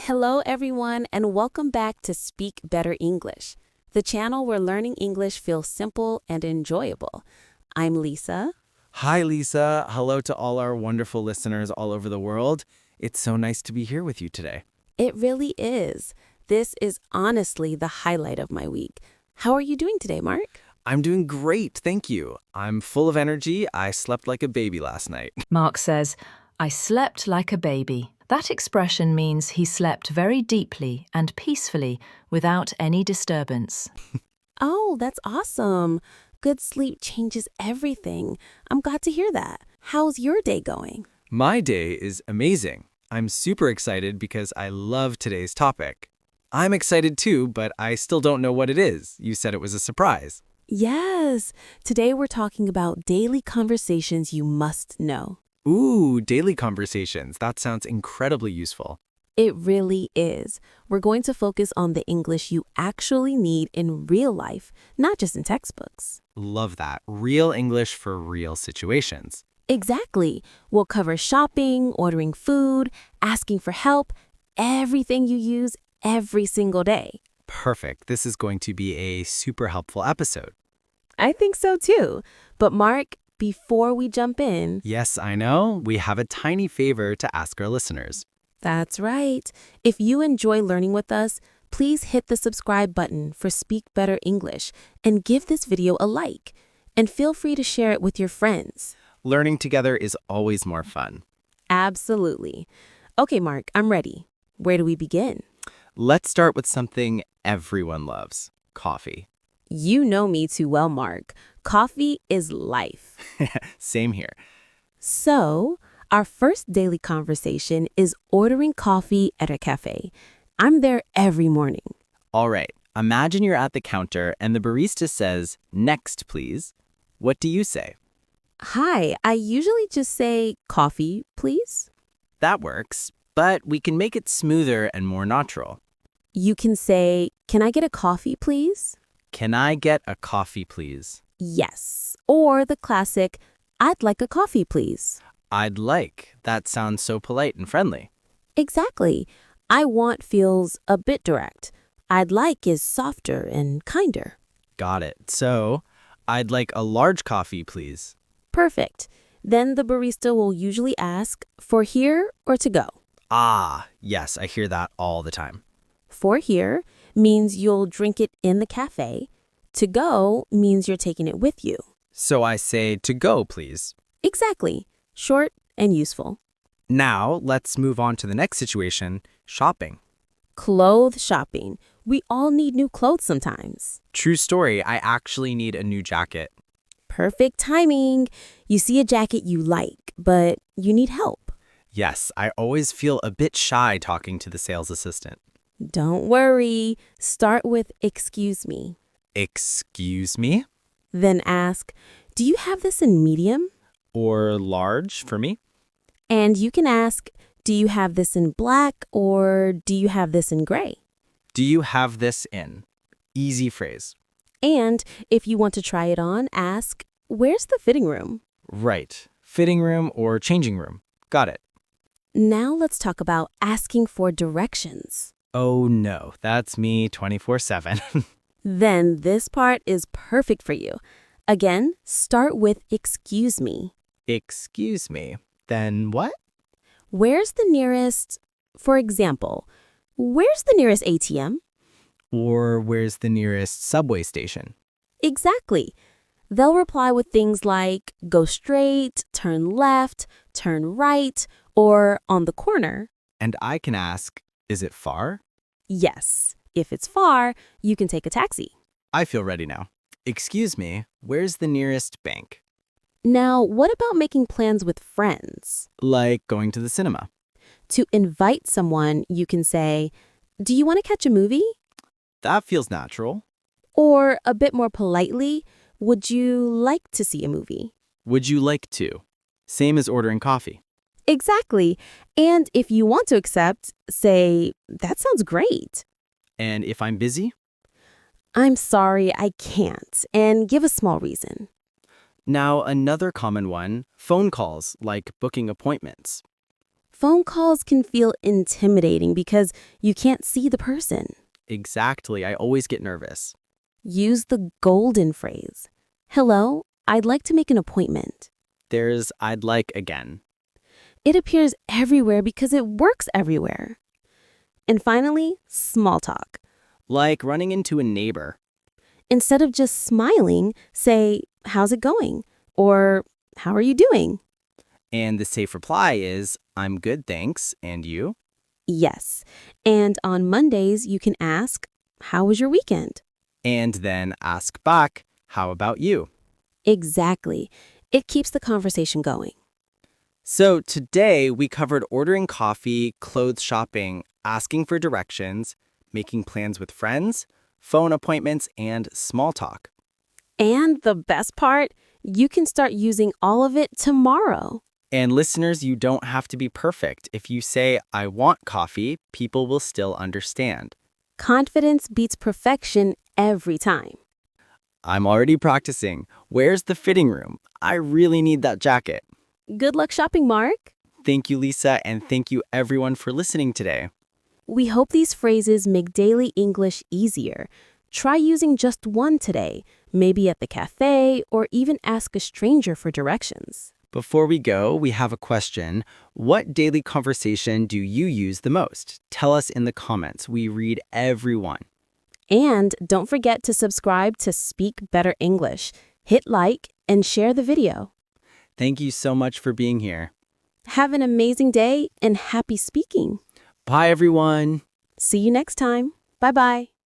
Hello, everyone, and welcome back to Speak Better English, the channel where learning English feels simple and enjoyable. I'm Lisa. Hi, Lisa. Hello to all our wonderful listeners all over the world. It's so nice to be here with you today. It really is. This is honestly the highlight of my week. How are you doing today, Mark? I'm doing great, thank you. I'm full of energy. I slept like a baby last night. Mark says, I slept like a baby. That expression means he slept very deeply and peacefully without any disturbance. Oh, that's awesome. Good sleep changes everything. I'm glad to hear that. How's your day going? My day is amazing. I'm super excited because I love today's topic. I'm excited too, but I still don't know what it is. You said it was a surprise. Yes. Today we're talking about daily conversations you must know. Ooh, daily conversations. That sounds incredibly useful. It really is. We're going to focus on the English you actually need in real life, not just in textbooks. Love that. Real English for real situations. Exactly. We'll cover shopping, ordering food, asking for help, everything you use every single day. Perfect. This is going to be a super helpful episode. I think so too. But Mark, before we jump in, Yes, I know. We have a tiny favor to ask our listeners. that's right. If you enjoy learning with us, please hit the subscribe button for Speak Better English and give this video a like. And feel free to share it with your friends. Learning together is always more fun. Absolutely. Okay, Mark, I'm ready. Where do we begin? Let's start with something everyone loves, coffee. You know me too well, Mark. Coffee is life. Same here. So, our first daily conversation is ordering coffee at a cafe. I'm there every morning. All right, imagine you're at the counter and the barista says, "Next, please." What do you say? Hi, I usually just say, coffee, please. That works, but we can make it smoother and more natural. You can say, can I get a coffee, please? Can I get a coffee, please? Yes. Or the classic, I'd like a coffee, please. I'd like. That sounds so polite and friendly. Exactly. I want feels a bit direct. I'd like is softer and kinder. Got it. So, I'd like a large coffee, please. Perfect. Then the barista will usually ask, for here or to go? Ah, yes, I hear that all the time. For here means you'll drink it in the cafe. To go means you're taking it with you. So I say, to go, please. Exactly. Short and useful. Now, let's move on to the next situation, shopping. Clothes shopping. We all need new clothes sometimes. True story, I actually need a new jacket. Perfect timing. You see a jacket you like, but you need help. Yes, I always feel a bit shy talking to the sales assistant. Don't worry. Start with excuse me. Excuse me? Then ask, do you have this in medium? Or large for me? And you can ask, do you have this in black or do you have this in gray? Do you have this in? Easy phrase. And if you want to try it on, ask, where's the fitting room? Right. Fitting room or changing room. Got it. Now let's talk about asking for directions. Oh no, that's me 24/7. Then this part is perfect for you. Again, start with excuse me. Excuse me. Then what? Where's the nearest, for example, where's the nearest ATM? Or where's the nearest subway station? Exactly. They'll reply with things like go straight, turn left, turn right, or on the corner. And I can ask, is it far? Yes. If it's far, you can take a taxi. I feel ready now. Excuse me, where's the nearest bank? Now, what about making plans with friends? Like going to the cinema. To invite someone, you can say, do you want to catch a movie? That feels natural. Or a bit more politely, would you like to see a movie? Would you like to? Same as ordering coffee. Exactly. And if you want to accept, say, that sounds great. And if I'm busy? I'm sorry, I can't, and give a small reason. Now, another common one, phone calls, like booking appointments. Phone calls can feel intimidating because you can't see the person. Exactly. I always get nervous. Use the golden phrase. Hello, I'd like to make an appointment. There's I'd like again. It appears everywhere because it works everywhere. And finally, small talk. Like running into a neighbor. Instead of just smiling, say, how's it going? Or how are you doing? And the safe reply is, I'm good, thanks. And you? Yes. And on Mondays, you can ask, how was your weekend? And then ask back, how about you? Exactly. It keeps the conversation going. So today we covered ordering coffee, clothes shopping, asking for directions, making plans with friends, phone appointments, and small talk. And the best part, you can start using all of it tomorrow. And listeners, you don't have to be perfect. If you say, I want coffee, people will still understand. Confidence beats perfection every time. I'm already practicing. Where's the fitting room? I really need that jacket. Good luck shopping, Mark. Thank you, Lisa, and thank you everyone for listening today. We hope these phrases make daily English easier. Try using just one today, maybe at the cafe, or even ask a stranger for directions. Before we go, we have a question. What daily conversation do you use the most? Tell us in the comments. We read every one. And don't forget to subscribe to Speak Better English. Hit like and share the video. Thank you so much for being here. Have an amazing day and happy speaking. Bye, everyone. See you next time. Bye-bye.